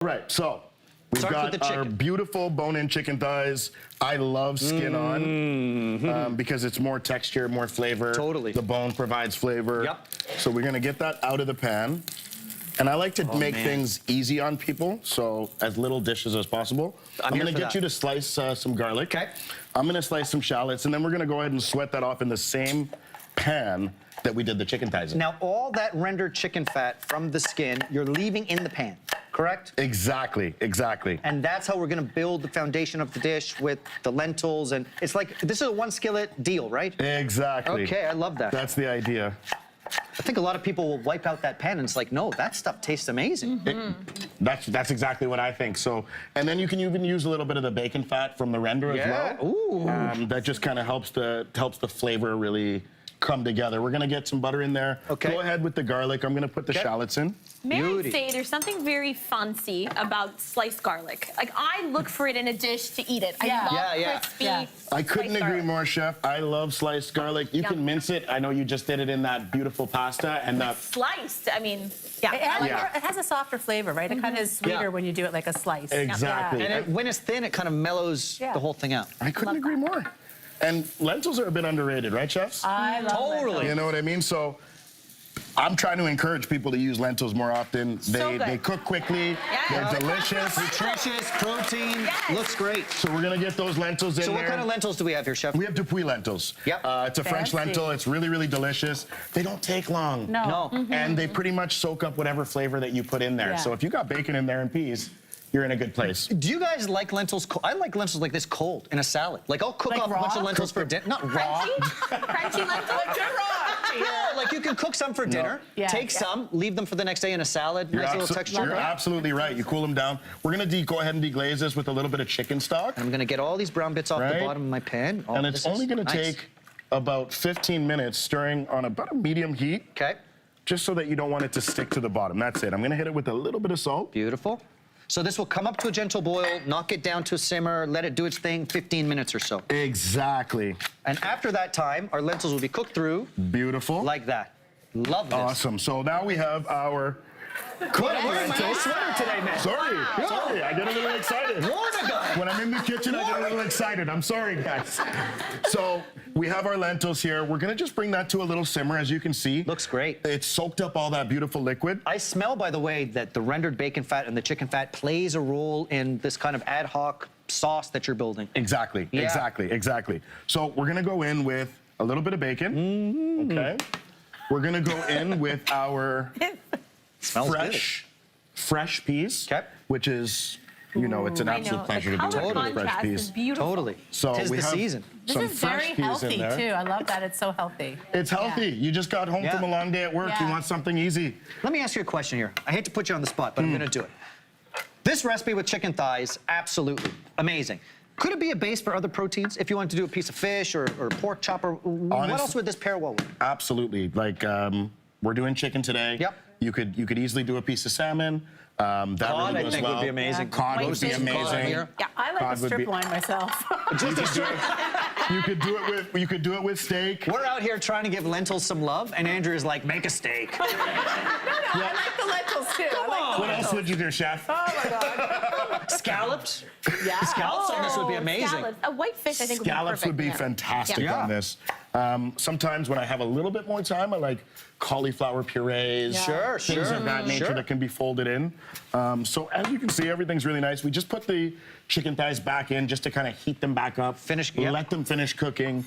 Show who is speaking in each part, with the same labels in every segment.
Speaker 1: Right, so we've
Speaker 2: Starts with
Speaker 1: got
Speaker 2: the
Speaker 1: our
Speaker 2: chicken.
Speaker 1: beautiful bone-in chicken thighs. I love skin on because it's more texture, more flavor.
Speaker 2: Totally.
Speaker 1: The bone provides flavor.
Speaker 2: Yep.
Speaker 1: So we're gonna get that out of the pan. And I like to make
Speaker 2: man.
Speaker 1: things easy on people, so as little dishes as possible. I'm
Speaker 2: here
Speaker 1: gonna
Speaker 2: for
Speaker 1: get
Speaker 2: that.
Speaker 1: you to slice some garlic.
Speaker 2: Okay.
Speaker 1: I'm gonna slice some shallots, and then we're gonna go ahead and sweat that off in the same pan that we did the chicken thighs in.
Speaker 2: Now, all that rendered chicken fat from the skin, you're leaving in the pan, correct?
Speaker 1: Exactly, exactly.
Speaker 2: And that's how we're gonna build the foundation of the dish with the lentils. And it's like, this is a one skillet deal, right?
Speaker 1: Exactly.
Speaker 2: Okay, I love that.
Speaker 1: That's the idea.
Speaker 2: I think a lot of people will wipe out that pan and it's like, no, that stuff tastes amazing.
Speaker 1: That's exactly what I think. So, and then you can even use a little bit of the bacon fat from the render as well.
Speaker 2: Ooh.
Speaker 1: That just kind of helps the flavor really come together. We're gonna get some butter in there.
Speaker 2: Okay.
Speaker 1: Go ahead with the garlic. I'm gonna put the shallots in.
Speaker 3: May
Speaker 2: Beauty.
Speaker 3: I say there's something very fancy about sliced garlic. Like, I look for it in a dish to eat it. I love
Speaker 2: Yeah.
Speaker 3: crispy
Speaker 4: Yeah.
Speaker 1: I couldn't
Speaker 3: sliced
Speaker 1: agree
Speaker 3: garlic.
Speaker 1: more, Chef. I love sliced garlic. You
Speaker 3: Yeah.
Speaker 1: can mince it. I know you just did it in that beautiful pasta and that.
Speaker 3: Sliced, I mean, yeah.
Speaker 4: It,
Speaker 3: I like
Speaker 1: Yeah.
Speaker 4: it has a softer flavor, right? It kind of is sweeter
Speaker 2: Yeah.
Speaker 4: when you do it like a slice.
Speaker 1: Exactly.
Speaker 2: And when it's thin, it kind of mellows
Speaker 4: Yeah.
Speaker 2: the whole thing out.
Speaker 1: I couldn't agree more. And lentils are a bit underrated, right, chefs?
Speaker 4: I love
Speaker 2: Totally.
Speaker 1: You know what I mean? So I'm trying to encourage people to use lentils more often.
Speaker 3: good.
Speaker 1: They cook quickly.
Speaker 3: Yeah.
Speaker 1: They're delicious.
Speaker 2: Nutritious, protein,
Speaker 3: Yes.
Speaker 2: looks great.
Speaker 1: So we're gonna get those lentils in
Speaker 2: So
Speaker 1: there.
Speaker 2: what kind of lentils do we have here, Chef?
Speaker 1: We have Dupuis lentils.
Speaker 2: Yep.
Speaker 1: It's a French
Speaker 4: Fancy.
Speaker 1: lentil. It's really, really delicious. They don't take long.
Speaker 4: No.
Speaker 2: No.
Speaker 1: And they pretty much soak up whatever flavor that you put in there.
Speaker 4: Yeah.
Speaker 1: So if you got bacon in there and peas, you're in a good place.
Speaker 2: Do you guys like lentils? I like lentils like this cold in a salad. Like I'll cook
Speaker 4: Like
Speaker 2: up a bunch
Speaker 4: raw?
Speaker 2: of lentils for dinner. Not raw.
Speaker 3: Crunchy lentils?
Speaker 2: No, like you can cook some for dinner,
Speaker 4: Yeah.
Speaker 2: take some, leave them for the next day in a salad. Nice little texture.
Speaker 1: You're absolutely right. You cool them down. We're gonna go ahead and deglaze this with a little bit of chicken stock.
Speaker 2: I'm gonna get all these brown bits off the
Speaker 1: Right.
Speaker 2: bottom of my pan. Oh,
Speaker 1: And it's
Speaker 2: this is
Speaker 1: only gonna
Speaker 2: nice.
Speaker 1: take about 15 minutes stirring on about a medium heat,
Speaker 2: Okay,
Speaker 1: just so that you don't want it to stick to the bottom. That's it. I'm gonna hit it with a little bit of salt.
Speaker 2: beautiful. So this will come up to a gentle boil, knock it down to a simmer, let it do its thing, 15 minutes or so.
Speaker 1: Exactly.
Speaker 2: And after that time, our lentils will be cooked through
Speaker 1: Beautiful.
Speaker 2: like that. Love this.
Speaker 1: Awesome. So now we have our
Speaker 2: What am I wearing my sweater today, man?
Speaker 1: Sorry, I get a little excited.
Speaker 2: Warn a guy.
Speaker 1: When I'm in the kitchen, I get a little excited. I'm sorry, guys. So we have our lentils here. We're gonna just bring that to a little simmer, as you can see.
Speaker 2: Looks great.
Speaker 1: It's soaked up all that beautiful liquid.
Speaker 2: I smell, by the way, that the rendered bacon fat and the chicken fat plays a role in this kind of ad hoc sauce that you're building.
Speaker 1: Exactly,
Speaker 2: Yeah.
Speaker 1: exactly. So we're gonna go in with a little bit of bacon, okay? We're gonna go in with our
Speaker 2: Smells
Speaker 1: fresh peas,
Speaker 2: Okay.
Speaker 1: which is, you know, it's an
Speaker 3: I
Speaker 1: absolute
Speaker 3: know,
Speaker 1: pleasure
Speaker 3: the
Speaker 1: to be
Speaker 3: color
Speaker 1: working with fresh
Speaker 3: contrast is
Speaker 1: peas.
Speaker 3: beautiful.
Speaker 2: Totally.
Speaker 1: So
Speaker 2: Tis
Speaker 1: we
Speaker 2: the
Speaker 1: have
Speaker 2: season.
Speaker 4: This
Speaker 1: some
Speaker 4: is
Speaker 1: fresh
Speaker 4: very
Speaker 1: peas
Speaker 4: healthy,
Speaker 1: in there.
Speaker 4: too. I love that. It's so healthy.
Speaker 1: It's healthy.
Speaker 4: Yeah.
Speaker 1: You just got home
Speaker 2: Yeah.
Speaker 1: from a long day at work. You
Speaker 4: Yeah.
Speaker 1: want something easy.
Speaker 2: Let me ask you a question here. I hate to put you on the spot, but I'm going to do it. This recipe with chicken thighs, absolutely amazing. Could it be a base for other proteins? If you wanted to do a piece of fish or pork chop, or what else would this pair well with?
Speaker 1: Absolutely. Like we're doing chicken today.
Speaker 2: Yep.
Speaker 1: You could easily do a piece of salmon. That
Speaker 2: Cod,
Speaker 1: really
Speaker 2: I
Speaker 1: goes
Speaker 2: think,
Speaker 1: well.
Speaker 2: would be amazing.
Speaker 4: Yeah.
Speaker 1: Cod
Speaker 4: White
Speaker 1: would be
Speaker 4: fish,
Speaker 1: amazing.
Speaker 2: cod here.
Speaker 3: Yeah.
Speaker 4: I like
Speaker 1: Cod
Speaker 4: the
Speaker 1: would
Speaker 4: strip
Speaker 1: be-
Speaker 4: loin myself.
Speaker 1: You could do it with steak.
Speaker 2: We're out here trying to give lentils some love, and Andrew's like, make a steak.
Speaker 4: I like the lentils, too. I like the
Speaker 1: What else would you do, chef?
Speaker 4: Oh, my God.
Speaker 2: Scallops?
Speaker 4: Yeah.
Speaker 2: Scallops on this would be
Speaker 3: Oh,
Speaker 2: amazing.
Speaker 3: scallops. A white fish, I think,
Speaker 1: Scallops would
Speaker 3: would
Speaker 1: be
Speaker 3: be perfect.
Speaker 1: fantastic
Speaker 2: Yeah.
Speaker 1: on this. Sometimes when I have a little bit more time, I like cauliflower purees.
Speaker 2: Sure,
Speaker 1: Things
Speaker 2: sure.
Speaker 1: of that nature
Speaker 2: Sure.
Speaker 1: that can be folded in. So as you can see, everything's really nice. We just put the chicken thighs back in just to kind of heat them back up. Let them finish cooking.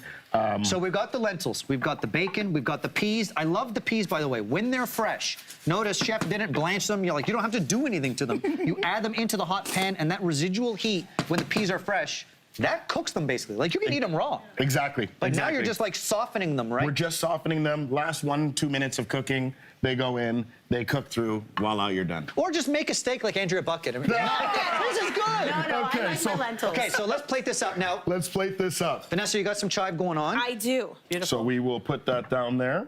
Speaker 2: So we've got the lentils, we've got the bacon, we've got the peas. I love the peas, by the way, when they're fresh. Notice Chef didn't blanch them. You're like, you don't have to do anything to them. You add them into the hot pan, and that residual heat, when the peas are fresh, that cooks them basically. Like you can eat them raw.
Speaker 1: Exactly.
Speaker 2: But now
Speaker 1: exactly.
Speaker 2: you're just like softening them, right?
Speaker 1: We're just softening them. Last 1-2 minutes of cooking, they go in, they cook through, voila, you're done.
Speaker 2: Or just make a steak like Andrea Bucket. I mean, this is good.
Speaker 4: No,
Speaker 1: Okay,
Speaker 4: I like
Speaker 1: so-
Speaker 4: my lentils.
Speaker 2: Okay, so let's plate this up now.
Speaker 1: Let's plate this up.
Speaker 2: Vanessa, you got some chive going on?
Speaker 3: I do.
Speaker 4: Beautiful.
Speaker 1: So we will put that down there.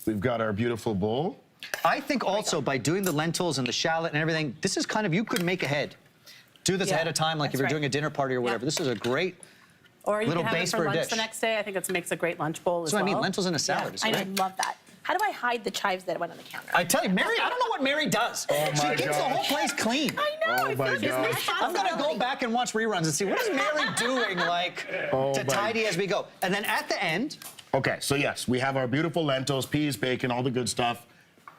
Speaker 1: We've got our beautiful bowl.
Speaker 2: I think also by doing the lentils and the shallot and everything, this is kind of, you could make ahead. Do this
Speaker 4: Yeah,
Speaker 2: ahead of time, like if
Speaker 4: that's
Speaker 2: you're
Speaker 4: right.
Speaker 2: doing a dinner party or whatever.
Speaker 4: Yeah.
Speaker 2: This is a great,
Speaker 4: Or you
Speaker 2: little
Speaker 4: can have
Speaker 2: base
Speaker 4: it
Speaker 2: for
Speaker 4: for
Speaker 2: a
Speaker 4: lunch
Speaker 2: dish.
Speaker 4: the next day. I think it makes a great lunch bowl as
Speaker 2: that's what
Speaker 4: well.
Speaker 2: I mean, lentils in a salad is
Speaker 4: I
Speaker 2: great.
Speaker 4: love that.
Speaker 3: How do I hide the chives that went on the counter?
Speaker 2: I tell you, Mary, I don't know what Mary does.
Speaker 1: Oh
Speaker 2: She
Speaker 1: my
Speaker 2: keeps the whole
Speaker 1: gosh.
Speaker 2: place clean.
Speaker 3: I know.
Speaker 1: Oh
Speaker 3: I
Speaker 1: my
Speaker 3: feel like it's
Speaker 1: gosh.
Speaker 2: I'm gonna go back and watch reruns and see what is Mary doing, like,
Speaker 1: Oh
Speaker 2: to
Speaker 1: my-
Speaker 2: tidy as we go. And then at the end,
Speaker 1: Okay, so yes, we have our beautiful lentils, peas, bacon, all the good stuff,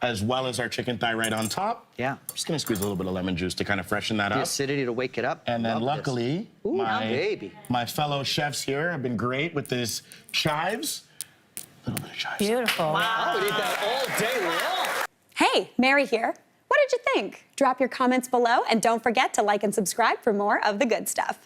Speaker 1: as well as our chicken thigh right on top.
Speaker 2: Yeah.
Speaker 1: I'm just gonna squeeze a little bit of lemon juice to kind of freshen that
Speaker 2: the
Speaker 1: up.
Speaker 2: acidity to wake it up.
Speaker 1: And then
Speaker 2: Love this.
Speaker 1: luckily,
Speaker 2: Ooh, baby.
Speaker 1: my fellow chefs here have been great with these chives. A little bit of chives.
Speaker 4: Beautiful.
Speaker 2: I would eat that all day long.
Speaker 5: Hey, Mary here. What did you think? Drop your comments below and don't forget to like and subscribe for more of the good stuff.